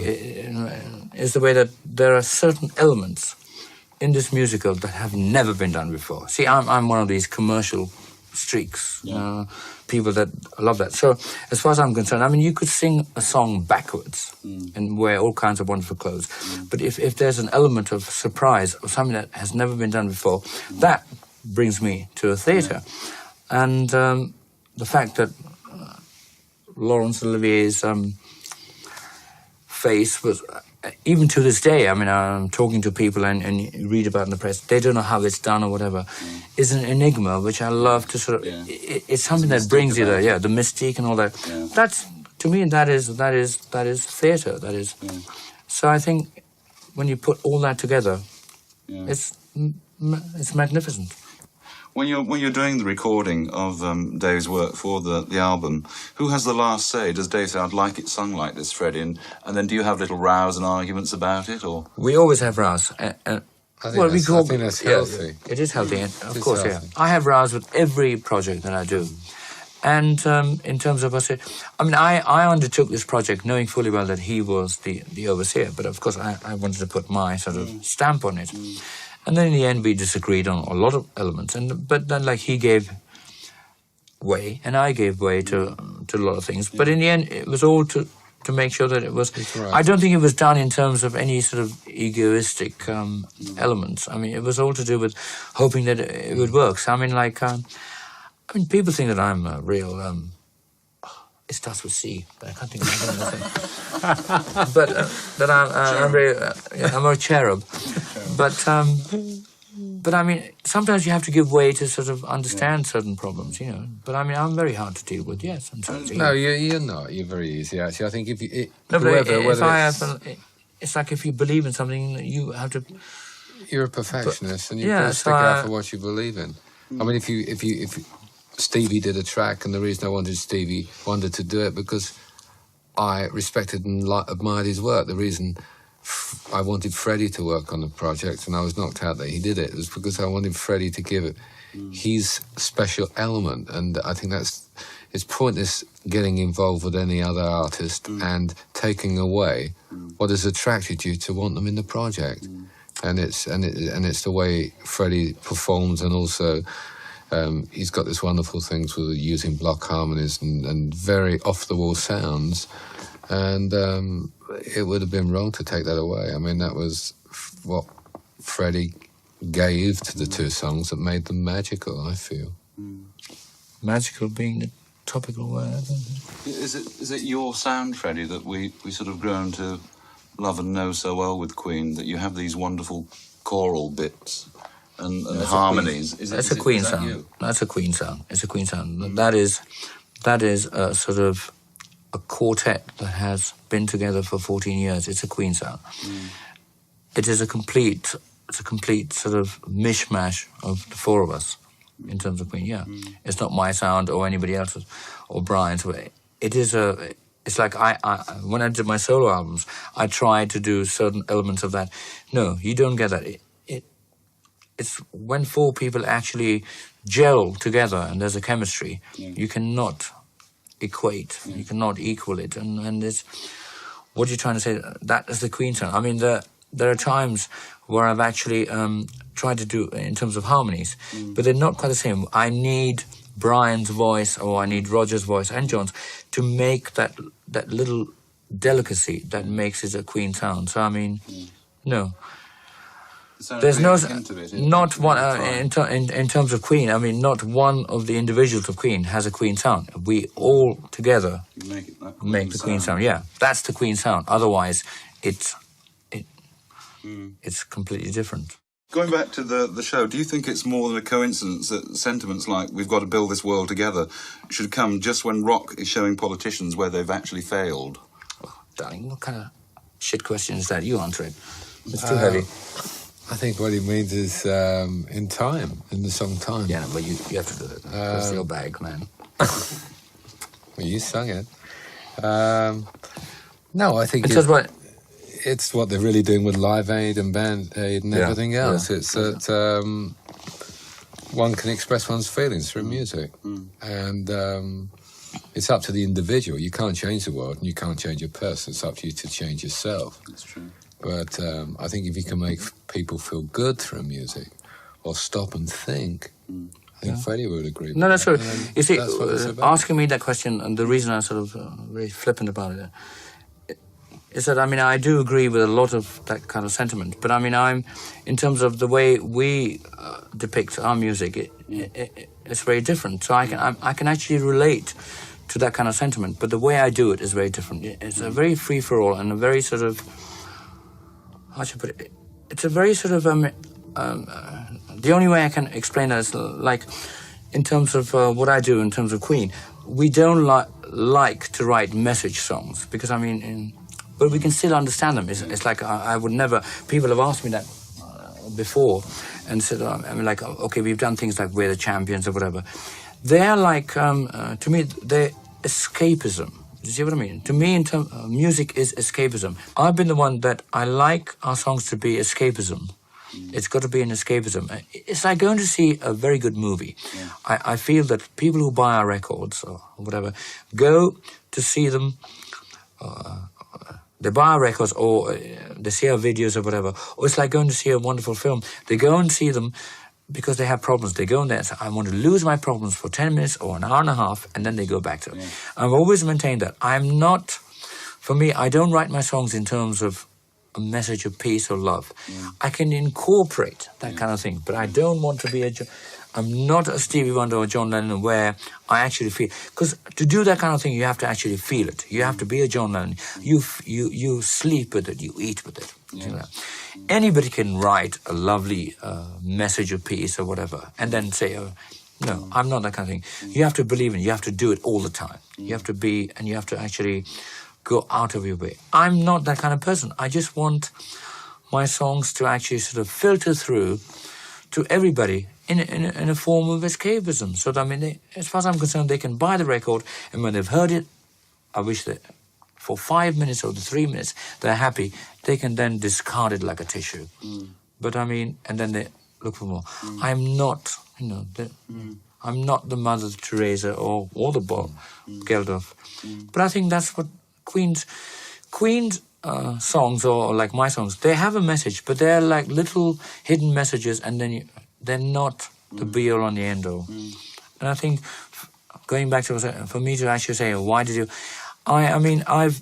is the way that there are certain elements in this musical that have never been done before. See, I'm one of these commercial streaks. People that love that. So, as far as I'm concerned, I mean, you could sing a song backwards and wear all kinds of wonderful clothes. But if there's an element of surprise or something that has never been done before, that brings me to a theatre. And the fact that Laurence Olivier's face was... even to this day, I mean, I'm talking to people and you read about it in the press, they don't know how it's done or whatever, is an enigma, which I love to sort of... It's something that brings you there, the mystique and all that. That's, to me, that is theatre, that is... So I think when you put all that together, it's magnificent. When you're doing the recording of Dave's work for the album, who has the last say? Does Dave say, "I'd like it sung like this, Freddie," and then do you have little rows and arguments about it, or? We always have rows. I think that's healthy. It is healthy, of course. Healthy. Yeah. I have rows with every project that I do, and in terms of us, I mean, I undertook this project knowing fully well that he was the overseer, but of course I wanted to put my sort of stamp on it. And then in the end, we disagreed on a lot of elements. But then, like, he gave way, and I gave way to a lot of things. But in the end, it was all to make sure that it was... Right. I don't think it was done in terms of any sort of egoistic elements. I mean, it was all to do with hoping that it would work. So, I mean, like... I mean, people think that I'm a real... it starts with C, but I can't think of anything. But that I'm a cherub. But I mean, sometimes you have to give way to sort of understand certain problems, you know. But I mean, I'm very hard to deal with. Yes, I'm sorry. No, you're not. You're very easy, actually. I think if you... it's like if you believe in something, you have to... You're a perfectionist, and you've got to stick out for what you believe in. I mean, if Stevie did a track, and the reason I wanted Stevie Wonder to do it because I respected and admired his work. The reason I wanted Freddie to work on the project, and I was knocked out that he did it, was because I wanted Freddie to give it his special element, and I think it's pointless getting involved with any other artist and taking away what has attracted you to want them in the project, and it's the way Freddie performs, and also. He's got this wonderful things with using block harmonies and very off-the-wall sounds, and it would have been wrong to take that away. I mean, that was what Freddie gave to the two songs that made them magical, I feel. Magical being the topical word. Is it your sound, Freddie, that we sort of grown to love and know so well with Queen, that you have these wonderful choral bits? And harmonies. That's a Queen sound. That's a Queen sound. It's a Queen sound. That is a sort of a quartet that has been together for 14 years. It's a Queen sound. It is a complete sort of mishmash of the four of us in terms of Queen. Yeah, it's not my sound or anybody else's or Brian's. It is a. It's like I when I did my solo albums, I tried to do certain elements of that. No, you don't get that. It's when four people actually gel together and there's a chemistry, you cannot equate, you cannot equal it. And it's, what you're trying to say, that is the Queen sound. I mean, there are times where I've actually tried to do in terms of harmonies, but they're not quite the same. I need Brian's voice, or I need Roger's voice and John's to make that little delicacy that makes it a Queen sound. So I mean, no. There's no, not one in terms of Queen. I mean, not one of the individuals of Queen has a Queen sound. We all together make the Queen sound. Yeah, that's the Queen sound. Otherwise, it's completely different. Going back to the show, do you think it's more than a coincidence that sentiments like "we've got to build this world together" should come just when rock is showing politicians where they've actually failed? Oh, darling, what kind of shit question is that? You answer it. It's too heavy. I think what he means is in time, in the song Time. Yeah, but you have to do it. That's your bag, man. Well, you sung it. No, I think it's what they're really doing with Live Aid and Band Aid and everything else. It's that one can express one's feelings through music. And it's up to the individual. You can't change the world and you can't change a person. It's up to you to change yourself. That's true. But I think if you can make people feel good through music, or stop and think, I think Freddie would agree. No, that's true. You see, asking me that question, and the reason I'm sort of very flippant about it, is that, I mean, I do agree with a lot of that kind of sentiment, but I mean, in terms of the way we depict our music, it's very different. So I can actually relate to that kind of sentiment, but the way I do it is very different. It's a very free-for-all and a very sort of, how should I put it? It's a very sort of, the only way I can explain that is like, in terms of what I do in terms of Queen, we don't like to write message songs, because I mean, but we can still understand them. It's like, I would never, people have asked me that before, and said, I mean, like, okay, we've done things like We're the Champions or whatever. They're like, to me, they're escapism. Do you see what I mean? To me, in terms music is escapism. I've been the one that I like our songs to be escapism. It's got to be an escapism. It's like going to see a very good movie. Yeah. I feel that people who buy our records or whatever go to see them. They buy our records or they see our videos or whatever. Or it's like going to see a wonderful film. They go and see them because they have problems. They go in there and say, I want to lose my problems for 10 minutes or an hour and a half, and then they go back to it. Yeah. I've always maintained that. For me, I don't write my songs in terms of a message of peace or love. Yeah. I can incorporate that kind of thing, but I don't want to be I'm not a Stevie Wonder or John Lennon where I actually feel, because to do that kind of thing, you have to actually feel it. You have to be a John Lennon. You sleep with it, you eat with it. Yeah. Anybody can write a lovely message of peace or whatever, and then say, no, I'm not that kind of thing. You have to believe in it. You have to do it all the time. You have to be, and you have to actually go out of your way. I'm not that kind of person. I just want my songs to actually sort of filter through to everybody in a form of escapism. So that, I mean, as far as I'm concerned, they can buy the record, and when they've heard it, I wish that for 5 minutes or 3 minutes, they're happy. They can then discard it like a tissue. But I mean, and then they look for more. I'm not, I'm not the Mother Teresa or the Bob Geldof. But I think that's what Queen's songs, or like my songs, they have a message, but they're like little hidden messages, and then they're not the be-all and the end-all. And I think, going back to, for me to actually say, why did you... I mean, I've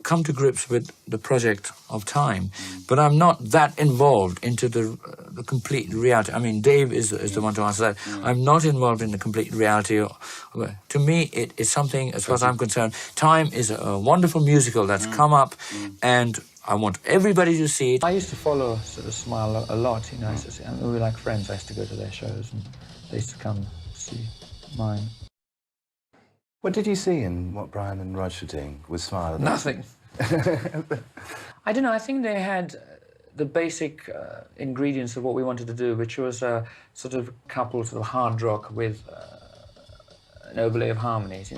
come to grips with the project of Time, but I'm not that involved into the complete reality. I mean, Dave is the one to answer that. I'm not involved in the complete reality. To me, it is something, as far as I'm concerned, Time is a wonderful musical that's come up, and I want everybody to see it. I used to follow sort of Smile a lot, and we were like friends. I used to go to their shows, and they used to come see mine. What did you see in what Brian and Roger were doing with Smile? Nothing. I don't know, I think they had the basic ingredients of what we wanted to do, which was a sort of coupled sort of hard rock with an overlay of harmonies,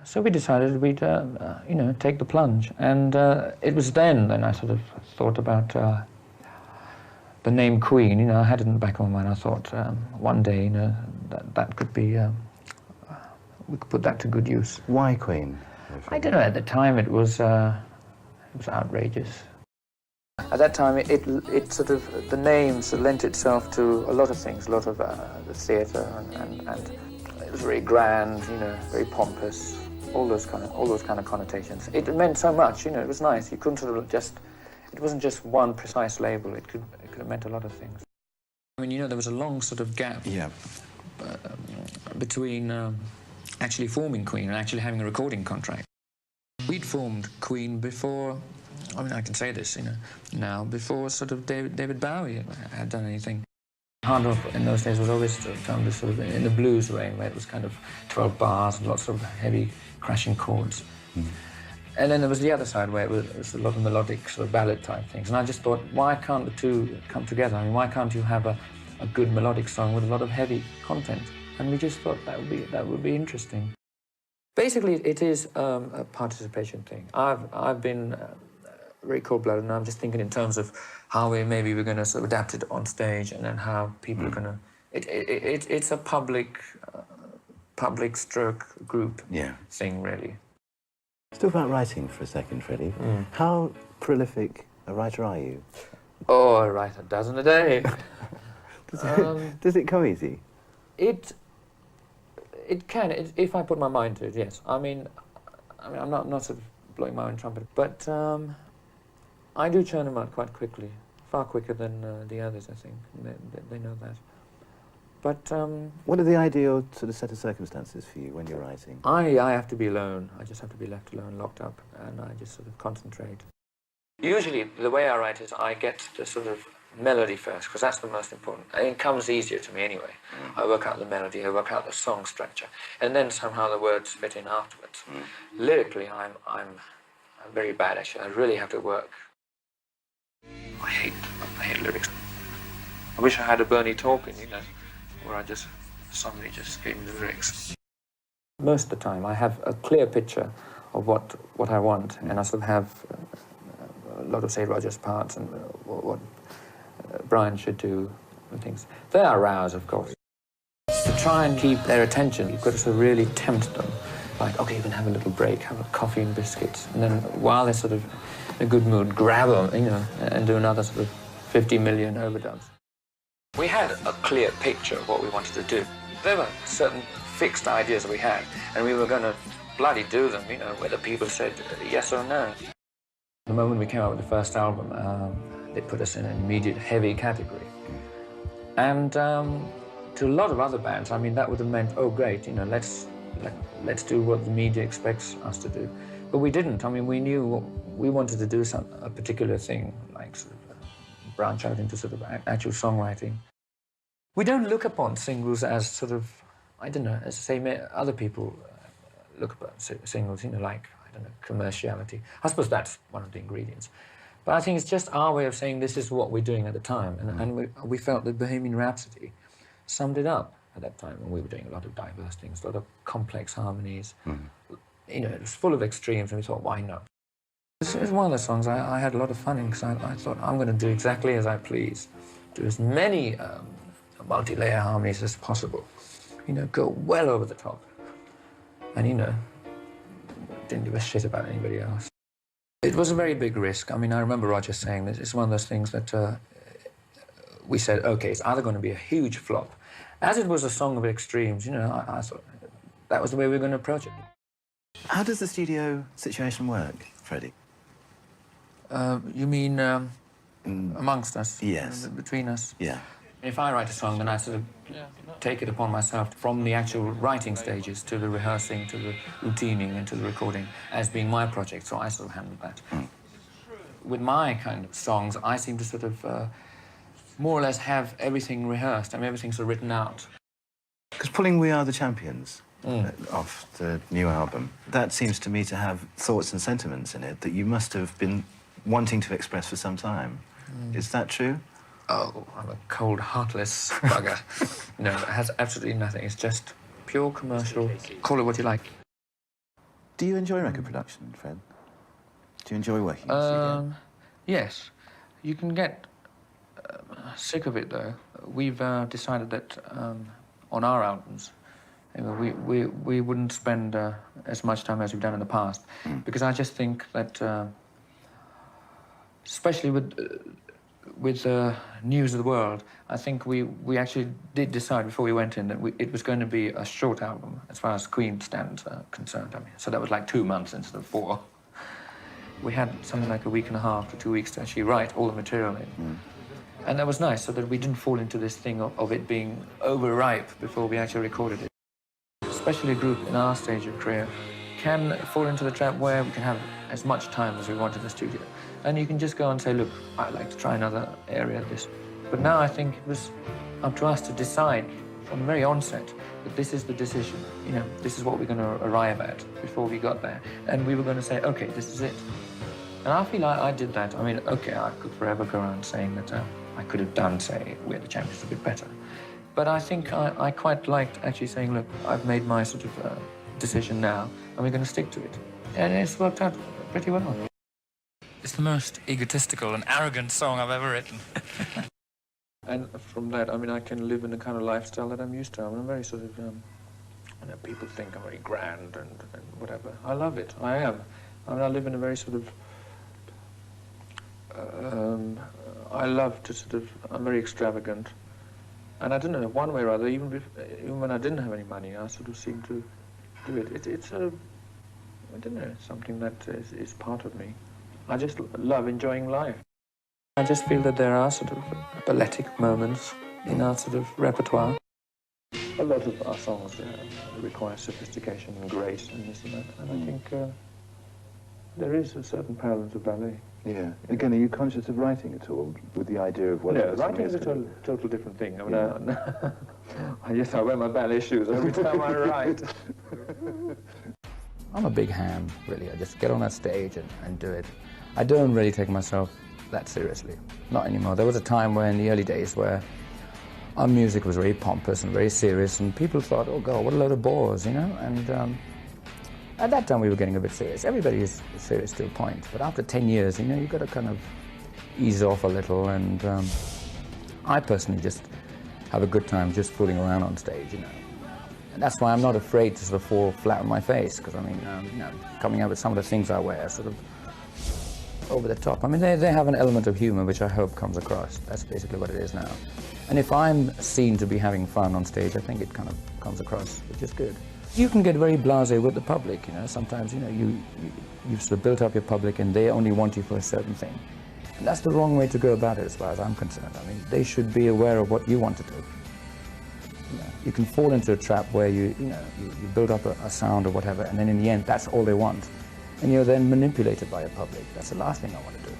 So we decided we'd, take the plunge. And it was then I sort of thought about the name Queen. I had it in the back of my mind. I thought one day, that could be, we could put that to good use. Why Queen? I don't know, at the time it was outrageous. At that time, it sort of, the name sort of lent itself to a lot of things, a lot of the theatre, and it was very grand, you know, very pompous, all those kind of connotations. It meant so much, you know. It was nice. You couldn't sort of just, it wasn't just one precise label. It could have meant a lot of things. I mean, you know, there was a long sort of gap between actually forming Queen and actually having a recording contract. We'd formed Queen before, I mean, I can say this, you know, now, before sort of David Bowie had done anything. Hard rock in those days was always done this sort of in the blues way, where it was kind of 12 bars and lots of heavy crashing chords. And then there was the other side where it was a lot of melodic sort of ballad type things. And I just thought, why can't the two come together? I mean, why can't you have a good melodic song with a lot of heavy content? And we just thought that would be interesting. Basically, it is a participation thing. I've been very cold-blooded, and I'm just thinking in terms of how maybe we're going to sort of adapt it on stage, and then how people are going to. It's a public stroke group thing, really. Let's talk about writing for a second, Freddie. How prolific a writer are you? Oh, I write a dozen a day. Does it come easy? It can, if I put my mind to it, yes. I mean, I'm not sort of blowing my own trumpet, but I do churn them out quite quickly, far quicker than the others, I think. They know that. But what are the ideal sort of set of circumstances for you when you're writing? I have to be alone. I just have to be left alone, locked up, and I just sort of concentrate. Usually, the way I write is I get the sort of melody first, because that's the most important. And it comes easier to me anyway. I work out the melody, I work out the song structure, and then somehow the words fit in afterwards. Lyrically, I'm very bad, actually. I really have to work. I hate lyrics. I wish I had a Bernie Taupin, you know, where somebody just gave me the lyrics. Most of the time, I have a clear picture of what I want, and I sort of have a lot of, say, Roger's parts and what Brian should do and things. There are rows, of course. To try and keep their attention, you've got to sort of really tempt them. Like, okay, you can have a little break, have a coffee and biscuits, and then while they're sort of in a good mood, grab them, you know, and do another sort of 50 million overdubs. We had a clear picture of what we wanted to do. There were certain fixed ideas we had, and we were going to bloody do them, you know, whether people said yes or no. The moment we came out with the first album, they put us in an immediate heavy category. And to a lot of other bands, I mean, that would have meant, oh, great, you know, let's do what the media expects us to do. But we didn't. I mean, we knew we wanted to do a particular thing, like sort of branch out into sort of actual songwriting. We don't look upon singles as sort of, I don't know, as say other people look upon singles, you know, like, I don't know, commerciality. I suppose that's one of the ingredients. But I think it's just our way of saying this is what we're doing at the time. And we felt that Bohemian Rhapsody summed it up at that time. And we were doing a lot of diverse things, a lot of complex harmonies. You know, it was full of extremes, and we thought, why not? It was one of the songs I had a lot of fun in, because I thought, I'm going to do exactly as I please. Do as many multi-layer harmonies as possible. You know, go well over the top. And, you know, didn't give a shit about anybody else. It was a very big risk. I mean, I remember Roger saying that it's one of those things that we said, okay, it's either going to be a huge flop. As it was a song of extremes, you know, I thought that was the way we were going to approach it. How does the studio situation work, Freddie? You mean amongst us? Yes. Between us? Yeah. If I write a song, then I sort of take it upon myself from the actual writing stages to the rehearsing, to the routining, and to the recording as being my project, so I sort of handle that. With my kind of songs, I seem to sort of more or less have everything rehearsed. I mean, everything's sort of written out. Because pulling We Are the Champions off the new album, that seems to me to have thoughts and sentiments in it that you must have been wanting to express for some time. Is that true? Oh, I'm a cold, heartless bugger. No, it has absolutely nothing. It's just pure commercial. Call it what you like. Do you enjoy record production, Fred? Do you enjoy working in the studio? Yes. You can get sick of it, though. We've decided that on our albums, you know, we wouldn't spend as much time as we've done in the past, because I just think that especially with News of the World, I think we actually did decide before we went in that it was going to be a short album as far as Queen stands concerned. I mean, so that was like 2 months instead of 4. We had something like a week and a half to 2 weeks to actually write all the material in. And that was nice, so that we didn't fall into this thing of it being overripe before we actually recorded it. Especially a group in our stage of career can fall into the trap where we can have as much time as we want in the studio. And you can just go and say, look, I'd like to try another area of this. But now I think it was up to us to decide from the very onset that this is the decision. You know, this is what we're going to arrive at before we got there. And we were going to say, okay, this is it. And I feel like I did that. I mean, okay, I could forever go around saying that I could have done, say, We're the Champions a bit better. But I think I quite liked actually saying, look, I've made my sort of decision now, and we're going to stick to it. And it's worked out pretty well. It's the most egotistical and arrogant song I've ever written. And from that, I mean, I can live in the kind of lifestyle that I'm used to. I'm very sort of, I know people think I'm very grand and whatever. I love it. I am. I mean, I live in a very sort of, I love to sort of, I'm very extravagant. And I don't know, one way or other, even when I didn't have any money, I sort of seemed to do it. It's sort of, I don't know, something that is part of me. I just love enjoying life. I just feel that there are sort of balletic moments in our sort of repertoire. A lot of our songs require sophistication and grace and this and that. And I think there is a certain parallel to ballet. Yeah. Again, are you conscious of writing at all with the idea of what? No, writing is a total different thing. I mean, yes, I wear my ballet shoes every time I write. I'm a big ham, really. I just get on that stage and do it. I don't really take myself that seriously. Not anymore. There was a time where in the early days where our music was very pompous and very serious, and people thought, oh God, what a load of bores, you know? And at that time we were getting a bit serious. Everybody is serious to a point, but after 10 years, you know, you've got to kind of ease off a little, and I personally just have a good time just fooling around on stage, you know. And that's why I'm not afraid to sort of fall flat on my face, because I mean, you know, coming out with some of the things I wear, sort of over the top. I mean, they have an element of humor which I hope comes across. That's basically what it is now. And if I'm seen to be having fun on stage, I think it kind of comes across, which is good. You can get very blasé with the public, you know. Sometimes, you know, you've sort of built up your public and they only want you for a certain thing. And that's the wrong way to go about it as far as I'm concerned. I mean, they should be aware of what you want to do. You know, you can fall into a trap where you build up a sound or whatever, and then in the end, that's all they want. And you're then manipulated by a public. That's the last thing I want to do.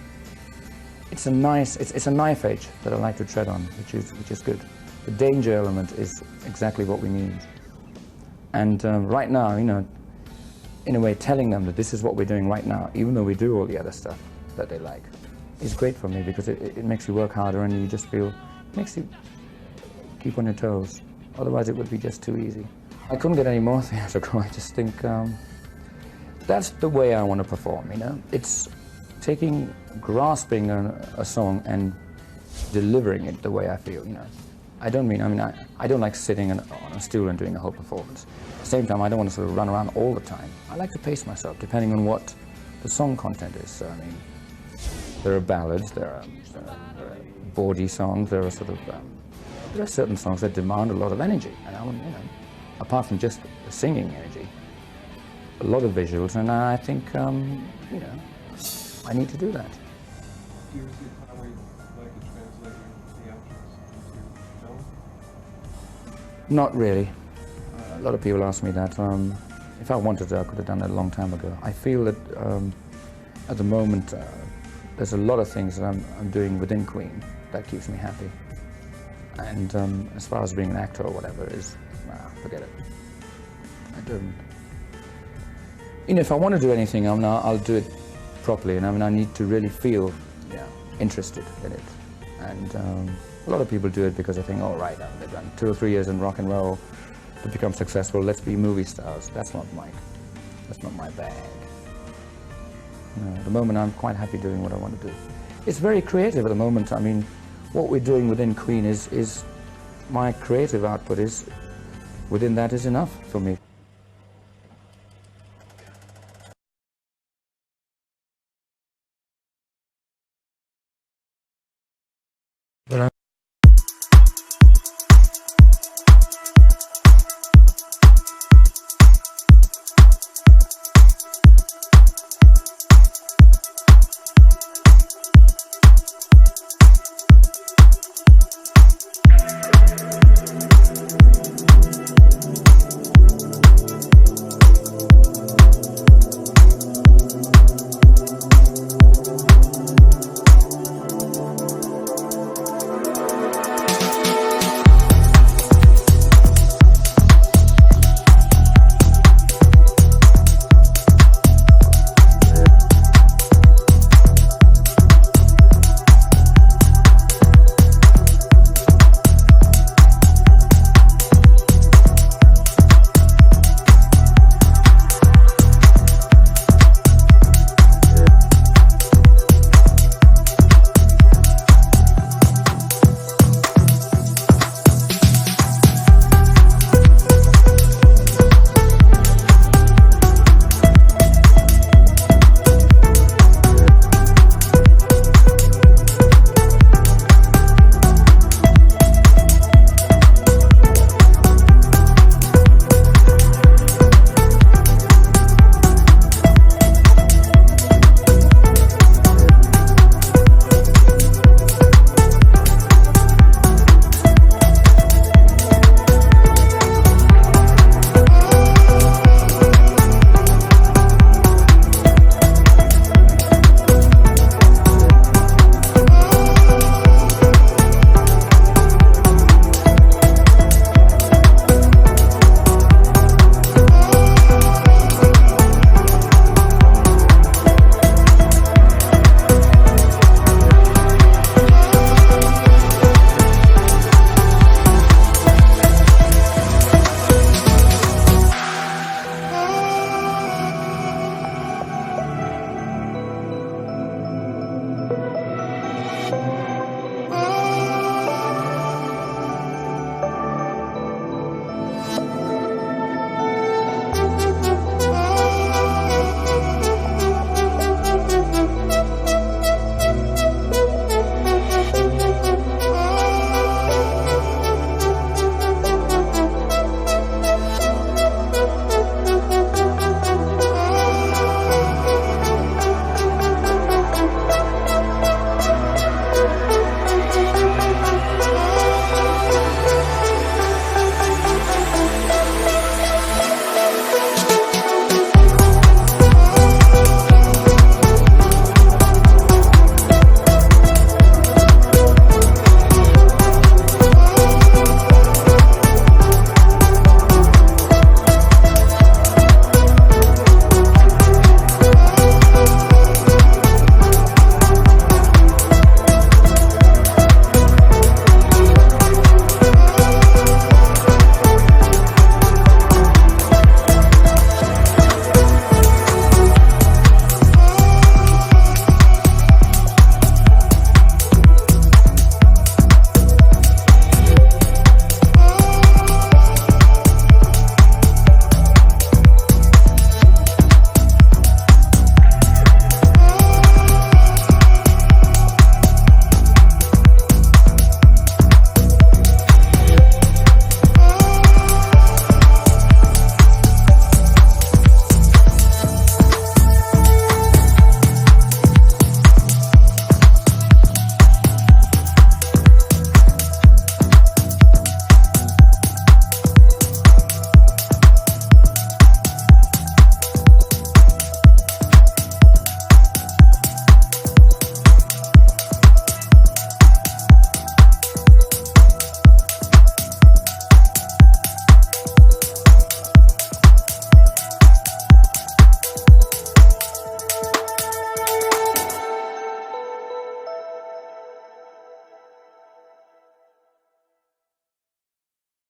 It's a nice, it's a knife edge that I like to tread on, which is good. The danger element is exactly what we need. And right now, you know, in a way, telling them that this is what we're doing right now, even though we do all the other stuff that they like, is great for me, because it makes you work harder, and you just feel, it makes you keep on your toes. Otherwise, it would be just too easy. I couldn't get any more theatrical. I just think that's the way I want to perform, you know. It's grasping a song and delivering it the way I feel, you know. I don't like sitting on a stool and doing a whole performance. At the same time, I don't want to sort of run around all the time. I like to pace myself, depending on what the song content is. So, I mean, there are ballads, there are bawdy songs, there are sort of, there are certain songs that demand a lot of energy. And I want, you know, apart from just the singing energy, a lot of visuals, and I think, you know, I need to do that. Do you see how we like to translate your theatrics into film? Not really. A lot of people ask me that. If I wanted to, I could have done that a long time ago. I feel that at the moment, there's a lot of things that I'm doing within Queen that keeps me happy. And as far as being an actor or whatever is, forget it. I don't. You know, if I want to do anything, I'll do it properly, and I mean, I need to really feel interested in it. And a lot of people do it because they think, oh, right, they've done 2 or 3 years in rock and roll to become successful, let's be movie stars. That's not my bag. You know, at the moment, I'm quite happy doing what I want to do. It's very creative at the moment. I mean, what we're doing within Queen is my creative output is, within that is enough for me.